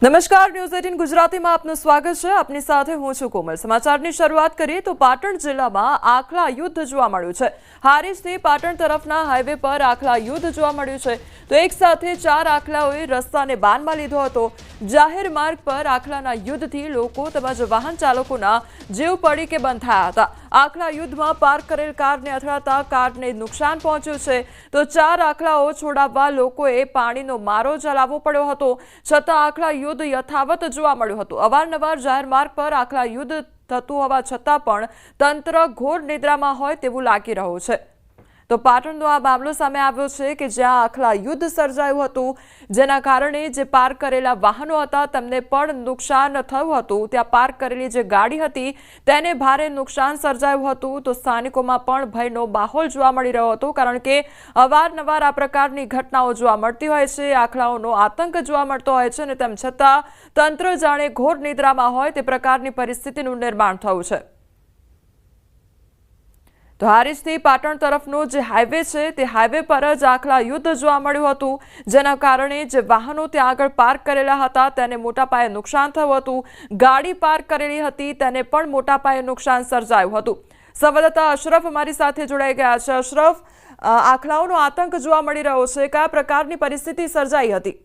નમસ્કાર, ન્યૂઝ 18 ગુજરાતીમાં આપનું સ્વાગત છે। આપની સાથે હું છું કોમલ। સમાચારની શરૂઆત કરીએ તો પાટણ જિલ્લામાં આખલા યુદ્ધ જોવા મળ્યું છે। હારીજથી પાટણ તરફના હાઈવે પર આખલા યુદ્ધ જોવા મળ્યું છે તો એક સાથે 4 આખલાઓએ રસ્તાને બાનમાં લીધો હતો। જાહેર માર્ગ પર આખલાના યુદ્ધથી લોકો તેમજ વાહન ચાલકોના જીવ પડીકે બંધ થયા હતા। આખલા યુદ્ધમાં પાર્ક કરેલ કારને અથડાતા કારને નુકસાન પહોંચ્યું છે તો 4 આખલાઓ છોડાવવા લોકોએ પાણીનો મારો ચલાવવો પડ્યો હતો, છતાં આખલા યુદ્ધ યથાવત જોવા મળ્યું હતું। અવારનવાર જાહેર માર્ગ પર આખલા યુદ્ધ થતું હોવા છતાં પણ તંત્ર ઘોર નિદ્રામાં હોય તેવું લાગી રહ્યું છે। તો પાટણનો આ મામલો સામે આવ્યો છે કે જ્યાં આખલા યુદ્ધ સર્જાયું હતું, જેના કારણે જે પાર્ક કરેલા વાહનો હતા તેમને પણ નુકસાન થયું હતું। ત્યાં પાર્ક કરેલી જે ગાડી હતી તેને ભારે નુકસાન સર્જાયું હતું તો સ્થાનિકોમાં પણ ભયનો માહોલ જોવા મળી રહ્યો હતો, કારણ કે અવારનવાર આ પ્રકારની ઘટનાઓ જોવા મળતી હોય છે। આખલાઓનો આતંક જોવા મળતો હોય છે અને તેમ છતાં તંત્ર જાણે ઘોર નિદ્રામાં હોય તે પ્રકારની પરિસ્થિતિનું નિર્માણ થયું છે। તો હારીજથી પાટણ તરફનો જે હાઈવે છે તે હાઈવે પર જ આખલા યુદ્ધ જોવા મળ્યું હતું, જેના કારણે જે વાહનો ત્યાં આગળ પાર્ક કરેલા હતા તેને મોટા પાયે નુકસાન થયું હતું। ગાડી પાર્ક કરેલી હતી તેને પણ મોટા પાયે નુકસાન સર્જાયું હતું। સંવાદદાતા અશરફ અમારી સાથે જોડાઈ ગયા છે। અશરફ, આખલાઓનો આતંક જોવા મળી રહ્યો છે, કયા પ્રકારની પરિસ્થિતિ સર્જાઈ હતી?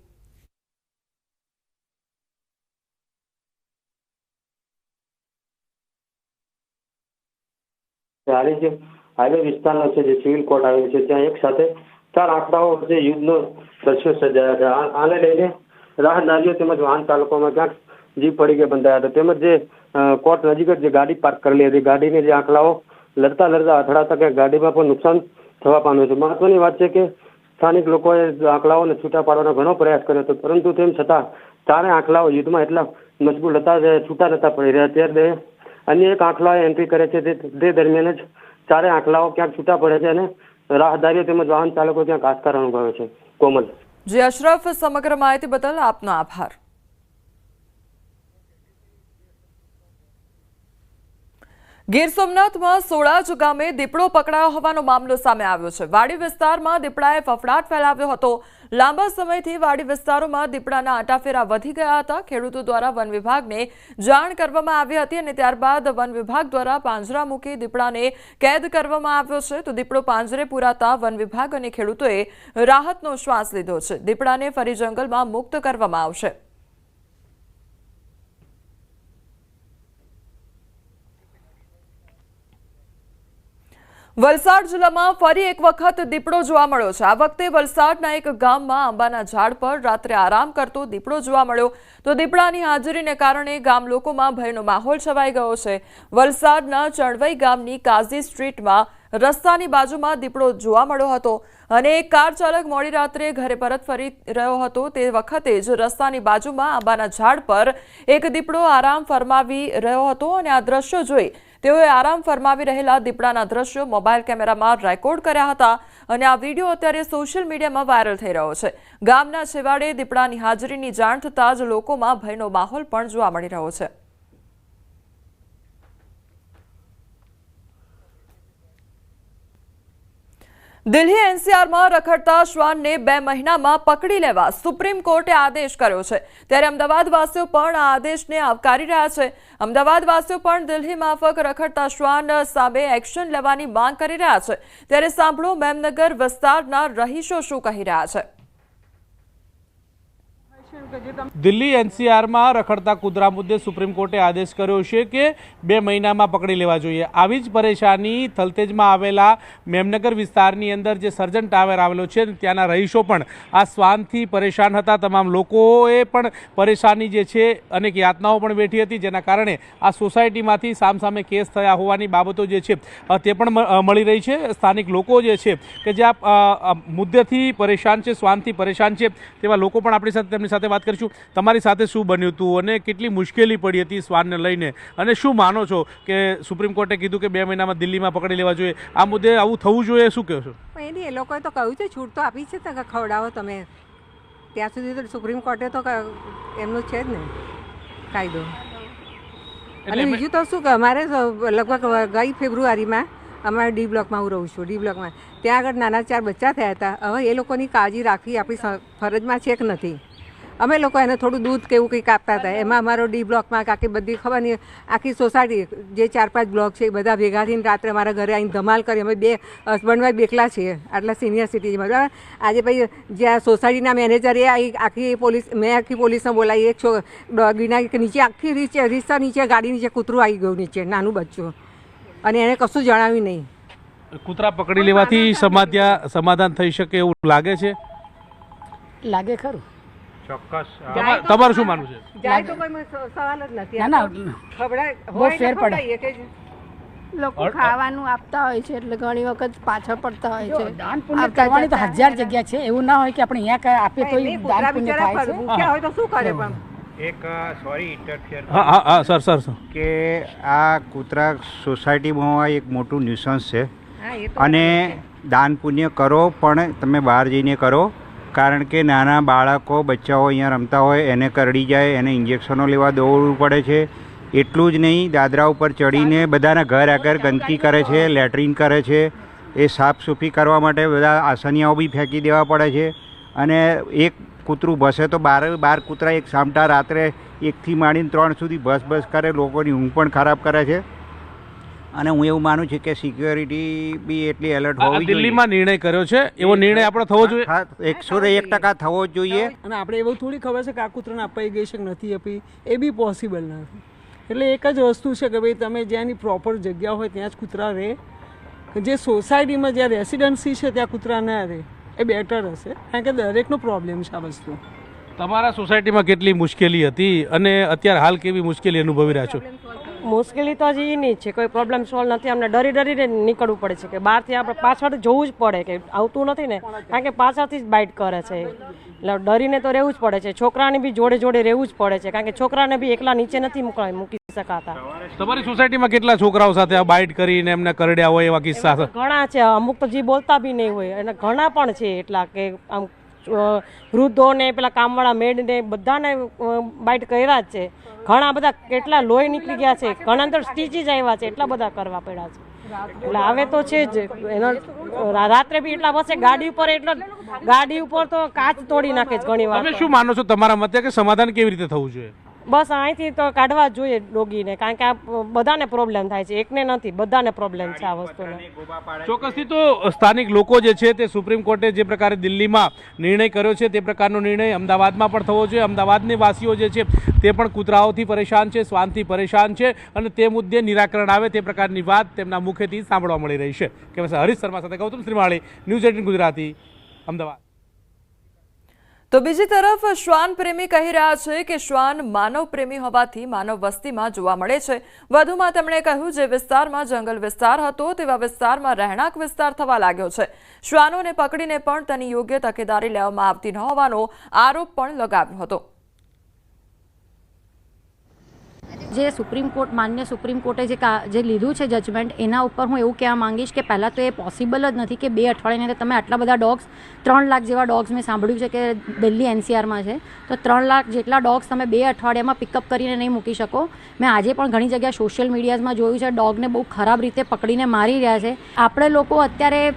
હાઈવે વિસ્તારનો છે જે સિવિલ કોર્ટ આવેલું છે ત્યાં એક સાથે 4 આંકડાઓ વચ્ચે યુદ્ધનો દ્રશ્યો સર્જાયા છે। આને લઈને રાહદારીઓ તેમજ વાહન ચાલકોમાં ક્યાંક જીવ પડીકે બંધાયા હતા, તેમજ જે કોર્ટ નજીક જ જે ગાડી પાર્ક કરેલી હતી ગાડીને જે આંકડાઓ લડતા અથડાતા ક્યાંક ગાડીમાં પણ નુકસાન થવા પામ્યું છે। મહત્વની વાત છે કે સ્થાનિક લોકોએ આંકડાઓને છૂટા પાડવાનો ઘણો પ્રયાસ કર્યો હતો, પરંતુ તેમ છતાં 4 આંકડાઓ યુદ્ધમાં એટલા મજબૂત હતા જે છૂટા નતા પડી રહ્યા। ત્યારે અન્ય એક આંકડાએ એન્ટ્રી કરે છે તે દરમિયાન જ 4 આંકડાઓ ક્યાંક છૂટા પડે છે અને રાહદારીઓ તેમજ વાહન ચાલકો ત્યાં હાશકાર અનુભવે છે। કોમલ જી અશરફ, સમગ્ર માહિતી બદલ આપનો આભાર। ગીર સોમનાથમાં સોળાજ ગામે દીપડો પકડાયો હોવાનો મામલો સામે આવ્યો છે। વાડી વિસ્તારમાં દીપડાએ ફફડાટ ફેલાવ્યો હતો। લાંબા સમયથી વાડી વિસ્તારોમાં દીપડાના આંટાફેરા વધી ગયા હતા। ખેડૂતો દ્વારા વન વિભાગને જાણ કરવામાં આવી હતી અને ત્યારબાદ વન વિભાગ દ્વારા પાંજરા મૂકી દીપડાને કેદ કરવામાં આવ્યો છે। તો દીપડો પાંજરે પુરાતા વન વિભાગ અને ખેડૂતોએ રાહતનો શ્વાસ લીધો છે। દીપડાને ફરી જંગલમાં મુક્ત કરવામાં આવશે। વલસાડ જિલ્લામાં ફરી એક વખત દીપડો જોવા મળ્યો છે। આ વખતે વલસાડના એક ગામમાં આંબાના ઝાડ પર રાત્રે આરામ કરતો દીપડો જોવા મળ્યો તો દીપડાની હાજરીને કારણે ગામ લોકોમાં ભયનો માહોલ છવાઈ ગયો છે। વલસાડના ચણવઈ ગામની કાઝી સ્ટ્રીટમાં રસ્તાની બાજુમાં દીપડો જોવા મળ્યો હતો અને એક કાર ચાલક મોડી રાત્રે ઘરે પરત ફરી રહ્યો હતો તે વખતે જ રસ્તાની બાજુમાં આંબાના ઝાડ પર એક દીપડો આરામ ફરમાવી રહ્યો હતો અને આ દ્રશ્યો જોઈ તેઓએ આરામ ફરમાવી રહેલા દીપડાના દ્રશ્યો મોબાઈલ કેમેરામાં રેકોર્ડ કર્યા હતા અને આ વિડીયો અત્યારે સોશિયલ મીડિયામાં વાયરલ થઈ રહ્યો છે। ગામના છેવાડે દીપડાની હાજરીની જાણ થતાં જ લોકોમાં ભયનો માહોલ પણ જોવા મળી રહ્યો છે। દિલ્હી એનસીઆરમાં રખડતા શ્વાનને 2 મહિનામાં પકડી લેવા સુપ્રીમ કોર્ટે આદેશ કર્યો છે, ત્યારે અમદાવાદવાસીઓ પણ આ આદેશને આવકારી રહ્યા છે। અમદાવાદવાસીઓ પણ દિલ્હી માફક રખડતા શ્વાન સામે એક્શન લેવાની માંગ કરી રહ્યા છે। ત્યારે સાંભળો મેમનગર વિસ્તારના રહીશો શું કહી રહ્યા છે। દિલ્હી એનસીઆરમાં રખડતા કૂતરા મુદ્દે સુપ્રીમ કોર્ટે આદેશ કર્યો છે કે 2 મહિનામાં પકડી લેવા જોઈએ। આવી જ પરેશાની થલતેજમાં આવેલા મેમનગર વિસ્તારની અંદર જે સર્જન ટાવર આવેલો છે ત્યાંના રહીશો પણ આ શ્વાનથી પરેશાન હતા। તમામ લોકોએ પણ પરેશાની જે છે અનેક યાતનાઓ પણ વેઠી હતી, જેના કારણે આ સોસાયટીમાંથી સામસામે કેસ થયા હોવાની બાબતો જે છે તે પણ મળી રહી છે। સ્થાનિક લોકો જે છે કે જે આ મુદ્દેથી પરેશાન છે, શ્વાનથી પરેશાન છે તેવા લોકો પણ આપણી સાથે તેમની સાથે વાત કરીશું। તમારી સાથે શું બન્યું હતું અને કેટલી મુશ્કેલી પડી હતી શ્વાનને લઈને, અને શું માનો છો કે સુપ્રીમ કોર્ટે કીધું કે 2 મહિનામાં દિલ્હીમાં પકડી લેવા જોઈએ, આ મુદ્દે આવું થવું જોઈએ, શું કહો છો? એની એ લોકોએ તો કહ્યું છે, છૂટ તો આપી છે તો ખવડાવો તમે, ત્યાં સુધી તો સુપ્રીમ કોર્ટે તો એમનું છે જ ને કાયદો। અને બીજું તો શું કે અમારે લગભગ ગઈ ફેબ્રુઆરીમાં અમારે ડી બ્લોકમાં હું રહું છું, ડી બ્લોકમાં ત્યાં આગળ નાના 4 બચ્ચા થયા હતા। હવે એ લોકોની કાળજી રાખવી આપણી ફરજમાં છે કે નથી? અમે લોકો એને થોડું દૂધ કે એવું કંઈક આપતા હતા. એમાં અમારો ડી બ્લોકમાં આખી બધી ખબર નહીં આખી સોસાયટી જે 4-5 બ્લોક છે એ બધા ભેગા થઈને રાત્રે મારા ઘરે આવીને ધમાલ કરી. અમે 2 હસબન્ડ વાઈફ એકલા છીએ આટલા સિનિયર સિટીઝમાં, બરાબર. આજે ભાઈ જે આ સોસાયટીના મેનેજર એ આખી પોલીસ, મેં આખી પોલીસને બોલાવી. એક ડોગીના નીચે આખી રીસા નીચે ગાડી નીચે કૂતરું આવી ગયું નીચે, નાનું બચ્ચું, અને એને કશું જણાવ્યું નહીં. કૂતરા પકડી લેવાથી સમાધાન થઈ શકે એવું લાગે છે? લાગે ખરું. ચોક્કસ. તમારું શું માનવું છે? જાય તો કોઈ સવાલ જ નથી. ના બહુ ફેર પડે. લોકો ખાવાનું આપતા હોય છે એટલે ઘણી વખત પાછળ પડતા હોય છે. દાન પુણ્ય કરવાની તો 1000 જગ્યા છે. એવું ના હોય કે આપણે અહીંયા આપીએ તો દાન પુણ્ય થાય છે. ભૂખ્યા હોય તો શું કરે? પણ એક સોરી ઇન્ટરફિયર હા સર કે આ કૂતરા સોસાયટીમાં એક મોટું ન્યુસન્સ છે, અને દાન પુણ્ય કરો પણ તમે બહાર જઈને કરો, કારણ કે નાના બાળકો બચ્ચાઓ અહીંયા રમતા હોય, એને કરડી જાય, એને ઇન્જેક્શનો લેવા દોડવું પડે છે. એટલું જ નહીં, દાદરા ઉપર ચડીને બધાના ઘર આગળ ગંદકી કરે છે, લેટ્રિન કરે છે. એ સાફ સૂફી કરવા માટે બધા આસનિયાઓ બી ફેંકી દેવા પડે છે. અને એક કૂતરું ભસે તો 12 કૂતરા એક સામટા રાત્રે 1થી માંડીને 3 સુધી બસ કરે, લોકોની ઊંઘ પણ ખરાબ કરે છે. અને હું એવું માનું છું કે સિક્યોરિટી બી એટલી એલર્ટ હોવી જોઈએ. દિલ્હીમાં નિર્ણય કર્યો છે, એવો નિર્ણય આપણો થવો જોઈએ. 101% થવો જ જોઈએ. અને આપણે એવું થોડી ખબર છે કે આ કૂતરાને અપાઈ ગઈ છે કે નથી આપી, એ બી પોસિબલ નથી. એટલે એક જ વસ્તુ છે કે ભાઈ તમે જ્યાંની પ્રોપર જગ્યા હોય ત્યાં જ કૂતરા રહે. જે સોસાયટીમાં જ્યાં રેસિડન્સી છે ત્યાં કૂતરા ના રહે એ બેટર હશે, કારણ કે દરેકનો પ્રોબ્લેમ છે આ વસ્તુ. તમારા સોસાયટીમાં કેટલી મુશ્કેલી હતી અને અત્યારે હાલ કેવી મુશ્કેલી અનુભવી રહ્યા છો? મુશ્કેલી તો હજી એની જ છે, કોઈ પ્રોબ્લેમ સોલ્વ નથી. અમને ડરીને નીકળવું પડે છે કે બહારથી આપણે પાછળ જવું જ પડે, કે આવતું નથી ને, કારણ કે પાછળથી જ બાઇટ કરે છે. એટલે ડરીને તો રહેવું જ પડે છે. છોકરાને બી જોડે રહેવું જ પડે છે, કારણ કે છોકરાને બી એકલા નીચે નથી મૂકી શકાતા. તમારી સોસાયટીમાં કેટલા છોકરાઓ સાથે આ બાઇટ કરીને એમને કરડ્યા હોય એવા કિસ્સા છે? ઘણા છે. અમુક તો જે બોલતા બી નહીં હોય, અને ઘણા પણ છે એટલા કે આમ વૃદ્ધોને, પેલા કામવાળા મેડને બધાને બાઇટ કર્યા જ છે. ઘણા બધા કેટલા લોહી નીકળી ગયા છે, ઘણા અંદર સ્ટીચીસ આવ્યા છે, એટલા બધા કરવા પડ્યા છે. એટલે આવે તો છે જ. એનો રાત્રે બી એટલા વસે ગાડી ઉપર, એટલો ગાડી ઉપર તો કાચ તોડી નાખે છે ઘણી વાર. તમે શું માનો છો તમારા મતે કે સમાધાન કેવી રીતે થવું જોઈએ? બસ અહીંથી તો કાઢવા જ જોઈએ ડોગીને, કારણ કે આ બધાને પ્રોબ્લેમ થાય છે, એકને નથી, બધાને પ્રોબ્લેમ છે આ વસ્તુનો. ચોક્કસથી તો સ્થાનિક લોકો જે છે તે સુપ્રીમ કોર્ટે જે પ્રકારે દિલ્હીમાં નિર્ણય કર્યો છે તે પ્રકારનો નિર્ણય અમદાવાદમાં પણ થવો જોઈએ. અમદાવાદની વાસીઓ જે છે તે પણ કૂતરાઓથી પરેશાન છે, શ્વાનથી પરેશાન છે, અને તે મુદ્દે નિરાકરણ આવે તે પ્રકારની વાત તેમના મુખેથી સાંભળવા મળી રહી છે. કે હરીશ શર્મા સાથે ગૌતમ શ્રીમાળી, ન્યૂઝ 18 ગુજરાતી, અમદાવાદ. તો બીજી તરફ શ્વાન પ્રેમી કહી રહ્યા છે કે શ્વાન માનવ પ્રેમી હોવાથી માનવ વસ્તીમાં જોવા મળે છે. વધુમાં તેમણે કહ્યું, જે વિસ્તારમાં જંગલ વિસ્તાર હતો તેવા વિસ્તારમાં રહેણાંક વિસ્તાર થવા લાગ્યો છે. શ્વાનોને પકડીને પણ તેની યોગ્ય તકેદારી લેવામાં આવતી ન હોવાનો આરોપ પણ લગાવ્યો હતો. જે માન્ય સુપ્રીમ કોર્ટે જે લીધું છે જજમેન્ટ, એના ઉપર હું એવું કહેવા માંગીશ કે પહેલાં તો એ પોસિબલ જ નથી કે 2 અઠવાડિયાની અંદર તમે આટલા બધા ડોગ્સ, 3 લાખ જેવા ડોગ્સ મેં સાંભળ્યું છે કે દિલ્હી NCRમાં છે, તો 3 લાખ જેટલા ડોગ્સ તમે 2 અઠવાડિયામાં પિકઅપ કરીને નહીં મૂકી શકો. મેં આજે પણ ઘણી જગ્યાએ સોશિયલ મીડિયામાં જોયું છે ડોગને બહુ ખરાબ રીતે પકડીને મારી રહ્યા છે. આપણે લોકો અત્યારે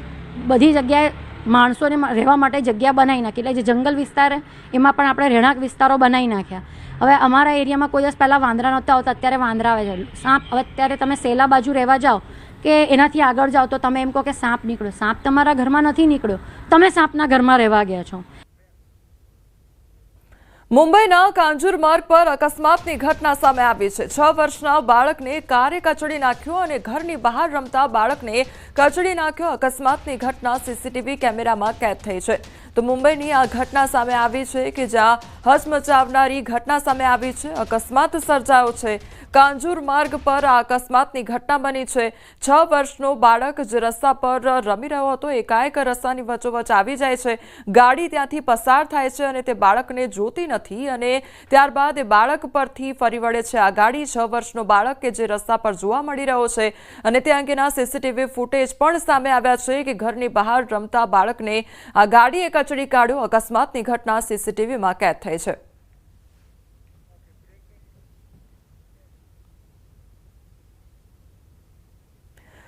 બધી જગ્યાએ માણસોને રહેવા માટે જગ્યા બનાવી નાખી, એટલે જે જંગલ વિસ્તાર એમાં પણ આપણે રહેણાંક વિસ્તારો બનાવી નાખ્યા. હવે અમારા એરિયામાં કોઈ દિવસ પહેલાં વાંદરા નહોતા આવતા, અત્યારે વાંદરા આવે છે. સાપ, હવે અત્યારે તમે સેલા બાજુ રહેવા જાઓ કે એનાથી આગળ જાઓ તો તમે એમ કહો કે સાપ નીકળ્યો. સાપ તમારા ઘરમાં નથી નીકળ્યો, તમે સાપના ઘરમાં રહેવા ગયા છો. મુંબઈના કાંજુર માર્ગ પર અકસ્માતની ઘટના સામે આવી છે. 6 વર્ષના બાળકને કારે કચડી નાખ્યો અને ઘરની બહાર રમતા બાળકને કચડી નાખ્યો. અકસ્માતની ઘટના સીસીટીવી કેમેરામાં કેદ થઈ છે. તો મુંબઈની આ ઘટના સામે આવી છે કે જ્યાં હચમચાવનારી ઘટના સામે આવી છે. અકસ્માત સર્જાયો છે. કાંજુર માર્ગ પર આ અકસ્માતની ઘટના બની છે. 6 વર્ષનો બાળક જે રસ્તા પર રમી રહ્યો હતો, એકાએક રસ્તાની વચ્ચોવચ્ચ આવી જાય છે. ગાડી ત્યાંથી પસાર થાય છે અને તે બાળકને જોતી નથી, અને ત્યારબાદ એ બાળક પરથી ફરી વળે છે આ ગાડી. 6 વર્ષનો બાળક કે જે રસ્તા પર જોવા મળી રહ્યો છે, અને તે અંગેના સીસીટીવી ફૂટેજ પણ સામે આવ્યા છે કે ઘરની બહાર રમતા બાળકને આ ગાડીએ કચડી કાઢ્યો. અકસ્માતની ઘટના સીસીટીવીમાં કેદ થઈ છે.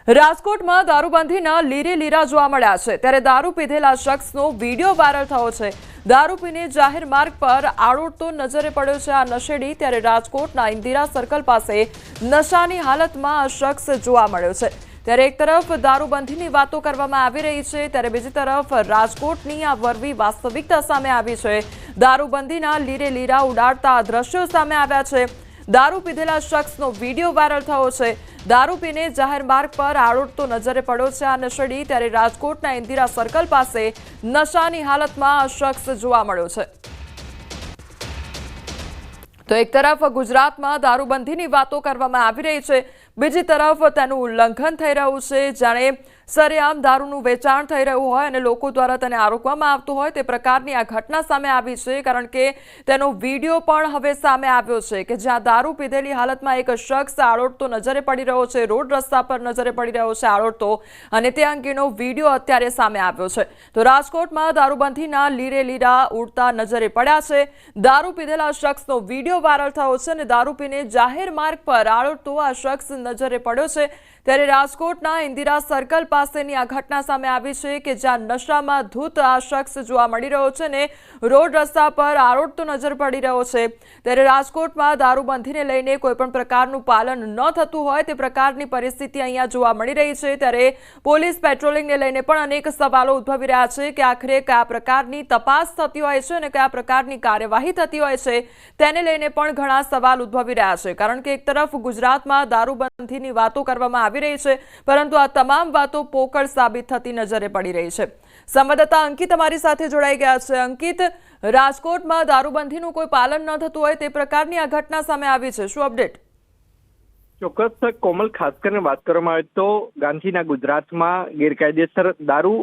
રાજકોટમાં દારૂબંધીના લીરે લીરા જોવા મળ્યા છે, ત્યારે દારૂ પીધેલા શખ્સનો વિડીયો વાયરલ થયો છે। દારૂ પીને જાહેર માર્ગ પર આડોડતો નજરે પડ્યો છે આ નશેડી। ત્યારે રાજકોટના ઇન્દિરા સર્કલ પાસે નશાની હાલતમાં આ શખ્સ જોવા મળ્યો છે। ત્યારે એક તરફ દારૂબંધીની વાતો કરવામાં આવી રહી છે, ત્યારે બીજી તરફ રાજકોટની આ વરવી વાસ્તવિકતા સામે આવી છે। દારૂબંધીના લીરે લીરા ઉડાડતા દ્રશ્યો સામે આવ્યા છે। દારૂ પીધેલા શખ્સનો વિડીયો વાયરલ થયો છે। દારૂ પીને જાહેર માર્ગ પર આડોડતો નજરે પડ્યો છે આ નશેડી। ત્યારે રાજકોટના ઇન્દિરા સર્કલ પાસે નશાની હાલતમાં આ શખ્સ જોવા મળ્યો છે। તો એક તરફ ગુજરાતમાં દારૂબંધીની વાતો કરવામાં આવી રહી છે, બીજી તરફ તેનું ઉલ્લંઘન થઈ રહ્યું છે। જાણે સરેઆમ દારૂનું વેચાણ થઈ રહ્યું હોય અને લોકો દ્વારા તેને આરોપવામાં આવતું હોય તે પ્રકારની આ ઘટના સામે આવી છે, કારણ કે તેનો વિડીયો પણ હવે સામે આવ્યો છે કે જ્યાં દારૂ પીધેલી હાલતમાં એક શખ્સ આડોડતો નજરે પડી રહ્યો છે, રોડ રસ્તા પર નજરે પડી રહ્યો છે આડોડતો, અને તે અંગેનો વિડીયો અત્યારે સામે આવ્યો છે। તો રાજકોટમાં દારૂબંધીના લીરે લીરા ઉડતા નજરે પડ્યા છે। દારૂ પીધેલા શખ્સનો વિડીયો વાયરલ થયો છે અને દારૂ પીને જાહેર માર્ગ પર આડોડતો આ શખ્સ નજરે પડ્યો છે। ત્યારે રાજકોટના ઇન્દિરા સર્કલ પાસેની આ ઘટના સામે આવી છે કે જ્યાં નશામાં ધૂત આ શખ્સ જોવા મળી રહ્યો છે ને રોડ રસ્તા પર આરોડતો નજર પડી રહ્યો છે। ત્યારે રાજકોટમાં દારૂબંધીને લઈને કોઈ પણ પ્રકારનું પાલન ન થતું હોય તે પ્રકારની પરિસ્થિતિ અહીંયા જોવા મળી રહી છે। ત્યારે પોલીસ પેટ્રોલિંગને લઈને પણ અનેક સવાલો ઉદ્ભવી રહ્યા છે કે આખરે કયા પ્રકારની તપાસ થતી હોય છે અને કયા પ્રકારની કાર્યવાહી થતી હોય છે તેને લઈને પણ ઘણા સવાલ ઉદ્ભવી રહ્યા છે, કારણ કે એક તરફ ગુજરાતમાં દારૂબંધીની વાતો કરવામાં આવી રહી છે, પરંતુ આ તમામ વાતો પોકળ સાબિત થતી નજરે પડી રહી છે। સંવાદદાતા અંકિત અમારી સાથે જોડાઈ ગયા છે। અંકિત, રાજકોટમાં દારૂબંધીનું કોઈ પાલન ન થતું હોય તે પ્રકારની આ ઘટના સામે આવી છે, શું અપડેટ? ચોક્કસ કોમલ, ખાસ કરીને વાત કરવામાં આવે તો ગાંધીના ગુજરાતમાં ગેરકાયદેસર દારૂ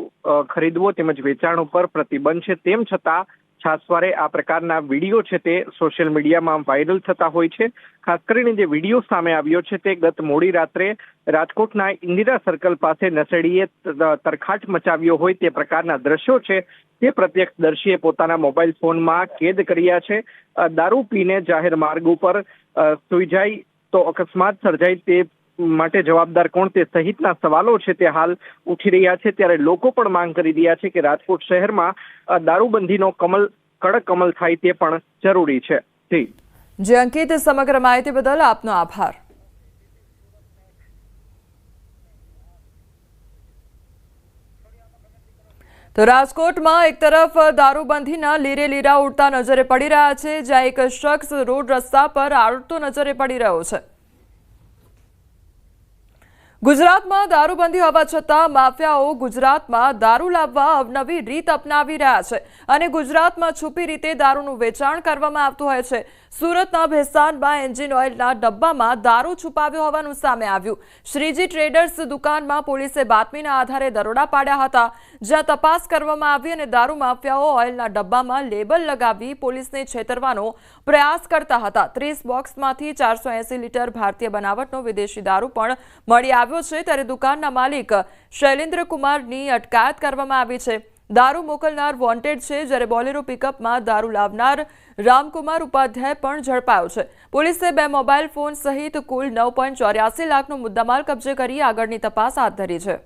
ખરીદવો તેમજ વેચાણ ઉપર પ્રતિબંધ છે, તેમ છતાં છાસવારે આ પ્રકારના વિડીયો છે તે સોશિયલ મીડિયામાં વાયરલ થતા હોય છે। ખાસ કરીને જે વિડીયો સામે આવ્યો છે તે ગત મોડી રાત્રે રાજકોટના ઇન્દિરા સર્કલ પાસે નશેડીએ તરખાટ મચાવ્યો હોય તે પ્રકારના દ્રશ્યો છે તે પ્રત્યક્ષદર્શીએ પોતાના મોબાઈલ ફોનમાં કેદ કર્યા છે। દારૂ પીને જાહેર માર્ગ ઉપર સૂઈ જાય તો અકસ્માત સર્જાય તે માટે જવાબદાર કોણ તે સહિતના સવાલો છે તે હાલ ઉઠી રહ્યા છે। ત્યારે લોકો પણ માંગ કરી રહ્યા છે કે રાજકોટ શહેરમાં દારૂબંધીનો કડક અમલ થાય તે પણ જરૂરી છે। જી અંકિત, સમગ્ર માહિતી બદલ આપનો આભાર। તો રાજકોટમાં એક તરફ દારૂબંધીના લીરે લીરા ઉડતા નજરે પડી રહ્યા છે, જ્યાં એક શખ્સ રોડ રસ્તા પર આડતો નજરે પડી રહ્યો છે। ગુજરાતમાં દારૂબંધી હોવા છતાં માફિયાઓ ગુજરાતમાં દારૂ લાવવા અવનવી રીત અપનાવી રહ્યા છે અને ગુજરાતમાં છુપી રીતે દારૂનું વેચાણ કરવામાં આવતું હોય છે। સુરતના ભેસ્તાનમાં એન્જિન ઓઇલના ડબ્બામાં દારૂ છુપાવ્યો હોવાનું સામે આવ્યું। શ્રીજી ટ્રેડર્સ દુકાનમાં પોલીસે બાતમીના આધારે દરોડા પાડ્યા હતા, જ્યાં તપાસ કરવામાં આવી અને દારૂ માફિયાઓ ઓઇલના ડબ્બામાં લેબલ લગાવી પોલીસને છેતરવાનો પ્રયાસ કરતા હતા। 30 બોક્સમાંથી 480 લીટર ભારતીય બનાવટનો વિદેશી દારૂ પણ મળી આવ્યો છે। ત્યારે દુકાનના માલિક શૈલેન્દ્ર કુમારની અટકાયત કરવામાં આવી છે। દારૂ મોકલનાર વોન્ટેડ છે, જ્યારે બોલેરો પિકઅપમાં દારૂ લાવનાર રામકુમાર ઉપાધ્યાય પણ ઝડપાયો છે। પોલીસે 2 મોબાઈલ ફોન સહિત કુલ 9.84 લાખનો મુદ્દામાલ કબજે કરી આગળની તપાસ હાથ ધરી છે।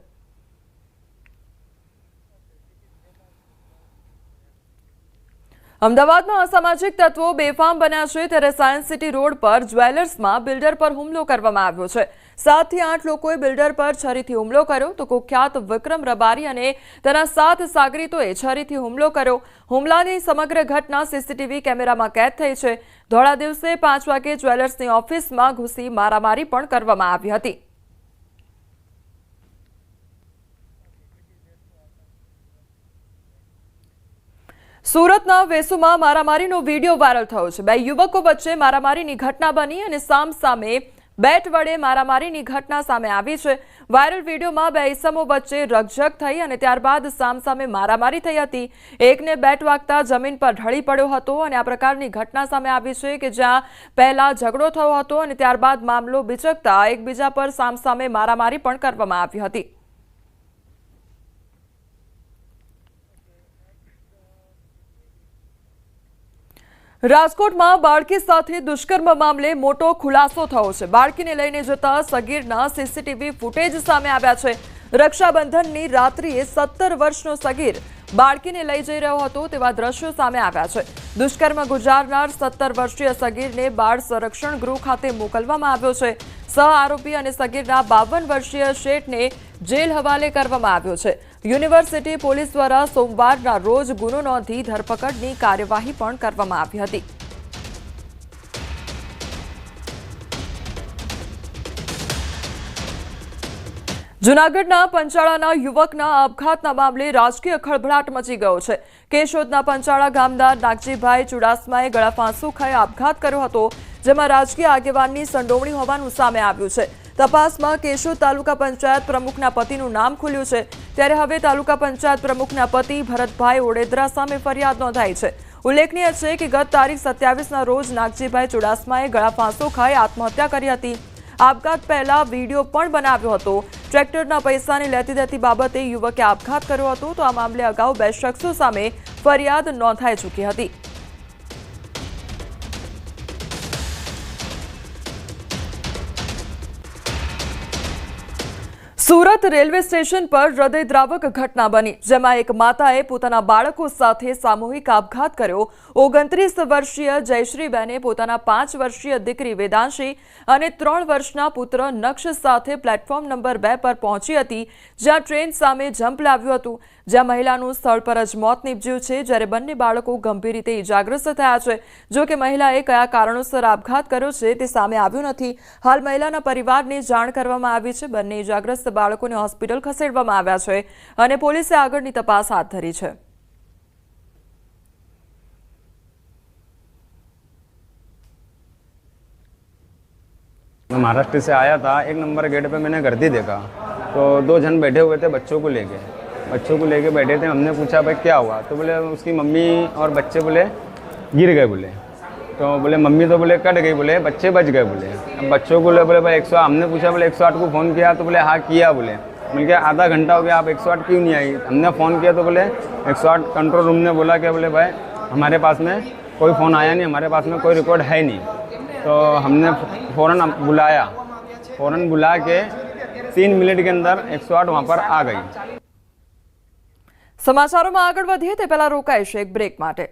અમદાવાદમાં અસામાજિક તત્વો બેફામ બન્યા છે, ત્યારે સાયન્સ સિટી રોડ પર જ્વેલર્સમાં બિલ્ડર પર હુમલો કરવામાં આવ્યો છે। 7 થી 8 લોકોએ બિલ્ડર પર છરીથી હુમલો કર્યો તો કુખ્યાત વિક્રમ રબારી અને તેના 7 સાગરીતોએ છરીથી હુમલો કર્યો। હુમલાની સમગ્ર ઘટના સીસીટીવી કેમેરામાં કેદ થઈ છે। ધોળા દિવસે 5 વાગે જ્વેલર્સની ઓફિસમાં ઘૂસી મારામારી પણ કરવામાં આવી હતી। સુરતના વેસુમાં મારામારીનો વિડીયો વાયરલ થયો છે। 2 યુવકો વચ્ચે મારામારીની ઘટના બની અને સામે બેટ વડે મારામારીની ઘટના સામે આવી છે। વાયરલ વિડીયોમાં 2 ઇસમો વચ્ચે રકઝક થઈ અને ત્યારબાદ સામે મારામારી થઈ હતી। એકને બેટ વાગતા જમીન પર ઢળી પડ્યો હતો અને આ પ્રકારની ઘટના સામે આવી છે કે જ્યાં પહેલા ઝઘડો થયો હતો અને ત્યારબાદ મામલો બિચકતા એકબીજા પર સામે મારામારી પણ કરવામાં આવી હતી। રાજકોટમાં બાળકી સાથે દુષ્કર્મ મામલે મોટો ખુલાસો થયો છે. બાળકીને લઈને જતા સગીરના સીસીટીવી ફૂટેજ સામે આવ્યા છે. રક્ષાબંધનની રાત્રિએ 17 વર્ષનો સગીર બાળકીને લઈ જઈ રહ્યો હતો તેવા દ્રશ્યો સામે આવ્યા છે. દુષ્કર્મ ગુજારનાર 17 વર્ષીય સગીરને બાળ સંરક્ષણ ગૃહ ખાતે મોકલવામાં આવ્યો છે. સહ આરોપી અને સગીરના 52 વર્ષીય શેઠને જેલ હવાલે કરવામાં આવ્યો છે. યુનિવર્સિટી પોલીસ દ્વારા સોમવારના રોજ ગુનો નોંધી ધરપકડની કાર્યવાહી પણ કરવામાં આવી હતી. જૂનાગઢના પંચાળાના યુવકના આપઘાતના મામલે રાજકીય ખળભળાટ મચી ગયો છે. કેશોદના પંચાળા ગામના નાગજીભાઈ ચુડાસમાએ ગળાફાંસો ખાઈ આપઘાત કર્યો હતો, જેમાં રાજકીય આગેવાનની સંડોવણી હોવાનું સામે આવ્યું છે. તપાસમાં કેશોદ તાલુકા પંચાયત પ્રમુખના પતિનું નામ ખુલ્યું છે. ત્યારે હવે તાલુકા પંચાયત પ્રમુખના પતિ ભરતભાઈ ઓડેદરા સામે ફરિયાદ નોંધાઈ છે. ઉલ્લેખનીય છે કે ગત તારીખ 27ના રોજ નાગજીભાઈ ચુડાસમાએ ગળાફાંસો ખાઈ આત્મહત્યા કરી હતી. આપઘાત પહેલા વિડીયો પણ બનાવ્યો હતો. ટ્રેક્ટરના પૈસાની લેતી દેતી બાબતે યુવકે આપઘાત કર્યો હતો. તો આ મામલે અગાઉ 2 શખ્સો સામે ફરિયાદ નોંધાઈ ચૂકી હતી. સુરત રેલવે સ્ટેશન પર હૃદયદ્રાવક ઘટના બની, જેમાં એક માતાએ પોતાના બાળકો સાથે સામૂહિક આપઘાત કર્યો. 29 વર્ષીય જયશ્રીબેને પોતાના 5 વર્ષીય દીકરી વેદાંશી અને 3 વર્ષના પુત્ર નક્ષ સાથે પ્લેટફોર્મ નંબર 2 પર પહોંચી હતી, જ્યાં ટ્રેન સામે જમ્પ લાવ્યું હતું, જ્યાં મહિલાનું સ્થળ પર જ મોત નીપજ્યું છે. જ્યારે બંને બાળકો ગંભીર રીતે ઇજાગ્રસ્ત થયા છે. જો કે મહિલાએ કયા કારણોસર આપઘાત કર્યો છે તે સામે આવ્યું નથી. હાલ મહિલાના પરિવારને જાણ કરવામાં આવી છે. બંને ઇજાગ્રસ્ત બાળકોને હોસ્પિટલ ખસેડવામાં આવ્યા છે અને પોલીસે આગળની તપાસ હાથ ધરી છે. मैं महाराष्ट्र से आया था. 1 नंबर गेट पे मैंने गर्दी देखा तो 2 जन बैठे हुए थे बच्चों को लेके बैठे थे. हमने पूछा भाई क्या हुआ, तो बोले उसकी मम्मी और बच्चे बोले गिर गए बोले. तो बोले मम्मी तो बोले कट गई बोले, बच्चे बच गए बोले. अब बच्चों को बोले भाई 108, हमने पूछा बोले 108 को फ़ोन किया, तो बोले हाँ किया बोले. मिल गया आधा घंटा हो गया, आप 108 क्यों नहीं आई. हमने फ़ोन किया तो बोले 108 कंट्रोल रूम ने बोला कि बोले भाई हमारे पास में कोई फ़ोन आया नहीं, हमारे पास में कोई रिकॉर्ड है नहीं. तो हमने फ़ौरन बुला के 3 मिनट के अंदर 108 वहाँ पर आ गई. સમાચારોમાં આગળ વધીએ તે પહેલા રોકાઈશું એક બ્રેક માટે.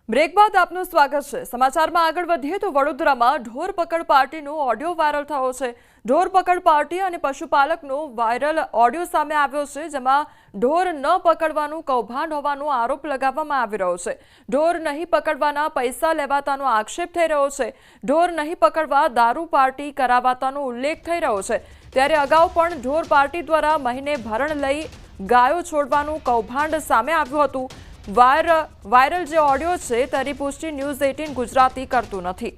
બ્રેક બાદ આપનું સ્વાગત છે. સમાચારમાં આગળ વધીએ તો વડોદરામાં ઢોર પકડ પાર્ટીનો ઓડિયો વાયરલ થયો છે. ઢોર પકડ પાર્ટી અને પશુપાલકનો વાયરલ ઓડિયો સામે આવ્યો છે, જેમાં ઢોર ન પકડવાનું કૌભાંડ હોવાનો આરોપ લગાવવામાં આવી રહ્યો છે. ઢોર નહીં પકડવાના પૈસા લેવાતાનો આક્ષેપ થઈ રહ્યો છે. ઢોર નહીં પકડવા દારૂ પાર્ટી કરાવાતાનો ઉલ્લેખ થઈ રહ્યો છે. ત્યારે અગાઉ પણ ઢોર પાર્ટી દ્વારા મહિને ભરણ લઈ ગાયો છોડવાનું કૌભાંડ સામે આવ્યું હતું. વાયરલ જે ઓડિયો છે તેની પુષ્ટિ ન્યૂઝ 18 ગુજરાતી કરતું નથી.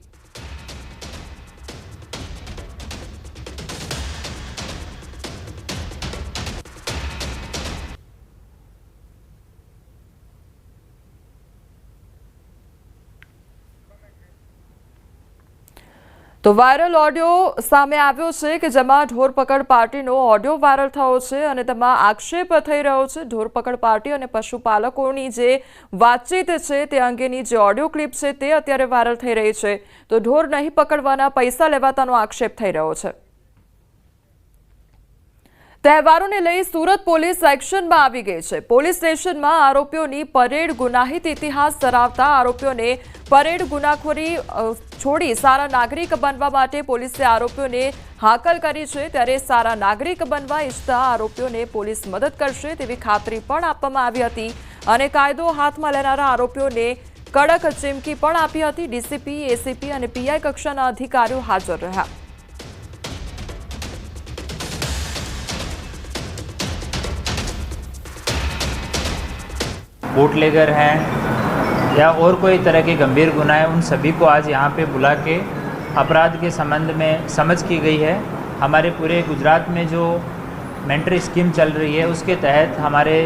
તો વાયરલ ઓડિયો સામે આવ્યો છે કે જેમાં ઢોર પકડ પાર્ટીનો ઓડિયો વાયરલ થયો છે અને તેમાં આક્ષેપ થઈ રહ્યો છે. ઢોર પકડ પાર્ટી અને પશુપાલકોની જે વાતચીત છે તે અંગેની જે ઓડિયો ક્લિપ છે તે અત્યારે વાયરલ થઈ રહી છે. તો ઢોર નહીં પકડવાના પૈસા લેવાતાનો આક્ષેપ થઈ રહ્યો છે. તહેવારોને લઈ સુરત પોલીસ એક્શનમાં આવી ગઈ છે. પોલીસ સ્ટેશનમાં આરોપીઓની પરેડ ગુનાહિત ઇતિહાસ ધરાવતા આરોપીઓને પરેડ ગુનાખોરી છોડી સારા નાગરિક બનવા માટે પોલીસે આરોપીઓને હાકલ કરી છે. ત્યારે સારા નાગરિક બનવા ઈચ્છતા આરોપીઓને પોલીસ મદદ કરશે તેવી ખાતરી પણ આપવામાં આવી હતી અને કાયદો હાથમાં લેનારા આરોપીઓને કડક ચીમકી પણ આપી હતી. ડીસીપી, એસીપી અને પીઆઈ કક્ષાના અધિકારીઓ હાજર રહ્યા. बूटलेगर हैं या और कोई तरह के गंभीर गुनाह हैं, उन सभी को आज यहाँ पे बुला के अपराध के संबंध में समझ की गई है. हमारे पूरे गुजरात में जो मेंटर स्कीम चल रही है उसके तहत हमारे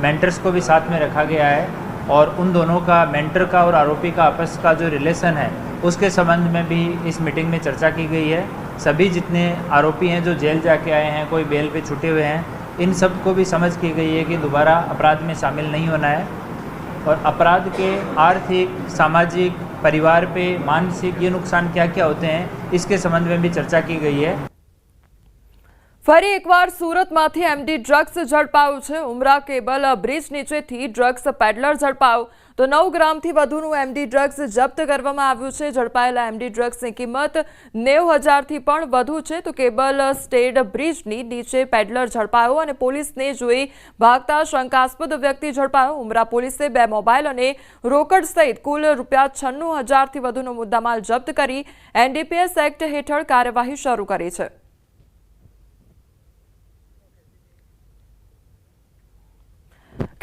मेंटर्स को भी साथ में रखा गया है और उन दोनों का, मेंटर का और आरोपी का आपस का जो रिलेशन है उसके संबंध में भी इस मीटिंग में चर्चा की गई है. सभी जितने आरोपी हैं जो जेल जाके आए हैं, कोई बेल पे छूटे हुए हैं, इन सब को भी समझ की गई है कि दोबारा अपराध में शामिल नहीं होना है और अपराध के आर्थिक, सामाजिक, परिवार पे मानसिक ये नुकसान क्या क्या होते हैं इसके संबंध में भी चर्चा की गई है। ફરી એકવાર સુરતમાંથી એમડી ડ્રગ્સ ઝડપાયું છે। ઉમરા કેબલ બ્રિજ નીચેથી ડ્રગ્સ પેડલર ઝડપાયો તો 9 ગ્રામથી વધુનું એમડી ડ્રગ્સ જપ્ત કરવામાં આવ્યું છે। ઝડપાયેલા એમડી ડ્રગ્સની કિંમત 90,000થી પણ વધુ છે। તો કેબલ સ્ટેડ બ્રિજની નીચે પેડલર ઝડપાયો અને પોલીસને જોઈ ભાગતા શંકાસ્પદ વ્યક્તિ ઝડપાયો। ઉમરા પોલીસે 2 મોબાઈલ અને રોકડ સહિત કુલ ₹96,000થી વધુનો મુદ્દામાલ જપ્ત કરી એનડીપીએસ એક્ટ હેઠળ કાર્યવાહી શરૂ કરી છે।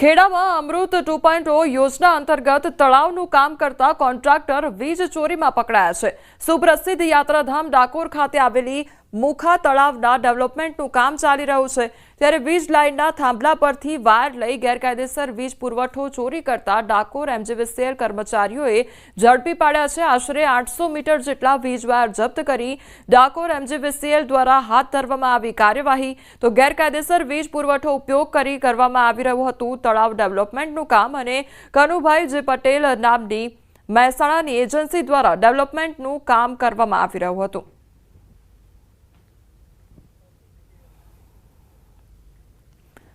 ખેડામાં અમૃત 2.0 યોજના અંતર્ગત તળાવનું કામ કરતા કોન્ટ્રાક્ટર વીજ ચોરીમાં પકડાયા છે। સુપ્રસિદ્ધ યાત્રાધામ ડાકોર ખાતે આવેલી મુખા તળાવના ડેવલપમેન્ટનું કામ ચાલી રહ્યું છે ત્યારે વીજ લાઇનના થાંભલા પરથી વાયર લઈ ગેરકાયદેસર વીજ પુરવઠો ચોરી કરતા ડાકોર એમજીવીસીએલ કર્મચારીઓએ ઝડપી પાડ્યા છે। આશરે 800 મીટર જેટલા વીજ વાયર જપ્ત કરી ડાકોર એમજીવીસીએલ દ્વારા હાથ ધરવામાં આવી કાર્યવાહી। તો ગેરકાયદેસર વીજ પુરવઠો ઉપયોગ કરી કરવામાં આવી રહ્યું હતું તળાવ ડેવલપમેન્ટનું કામ અને કનુભાઈ જે પટેલ નામની મહેસાણાની એજન્સી દ્વારા ડેવલપમેન્ટનું કામ કરવામાં આવી રહ્યું હતું।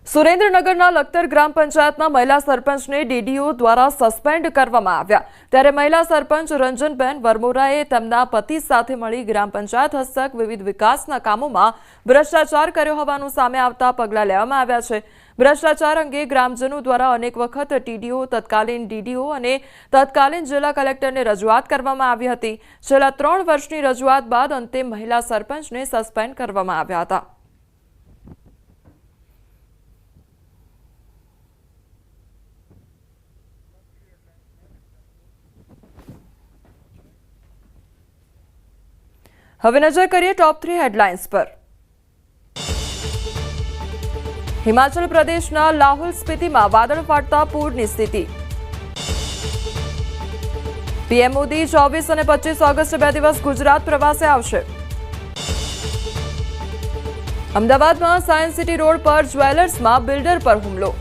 સુરેન્દ્રનગરના લખતર ગ્રામ પંચાયતના મહિલા સરપંચને ડીડીઓ દ્વારા સસ્પેન્ડ કરવામાં આવ્યા ત્યારે મહિલા સરપંચ રંજનબેન વરમોરાએ તેમના પતિ સાથે મળી ગ્રામ પંચાયત હસ્તક વિવિધ વિકાસના કામોમાં ભ્રષ્ટાચાર કર્યો હોવાનું સામે આવતા પગલાં લેવામાં આવ્યા છે। ભ્રષ્ટાચાર અંગે ગ્રામજનો દ્વારા અનેક વખત ટીડીઓ, તત્કાલીન ડીડીઓ અને તત્કાલીન જિલ્લા કલેક્ટરને રજૂઆત કરવામાં આવી હતી। છેલ્લા 3 વર્ષની રજૂઆત બાદ અંતે મહિલા સરપંચને સસ્પેન્ડ કરવામાં આવ્યા હતા। હવે નજર કરીએ ટોપ 3 હેડલાઇન્સ પર। હિમાચલ પ્રદેશના લાહૌલ સ્પીતિમાં વાદળ ફાટતા પૂરની સ્થિતિ। પીએમ મોદી 24 અને 25 ઓગસ્ટ 2 દિવસ ગુજરાત પ્રવાસે આવશે। અમદાવાદમાં સાયન્સ સિટી રોડ પર જ્વેલર્સમાં બિલ્ડર પર હુમલો।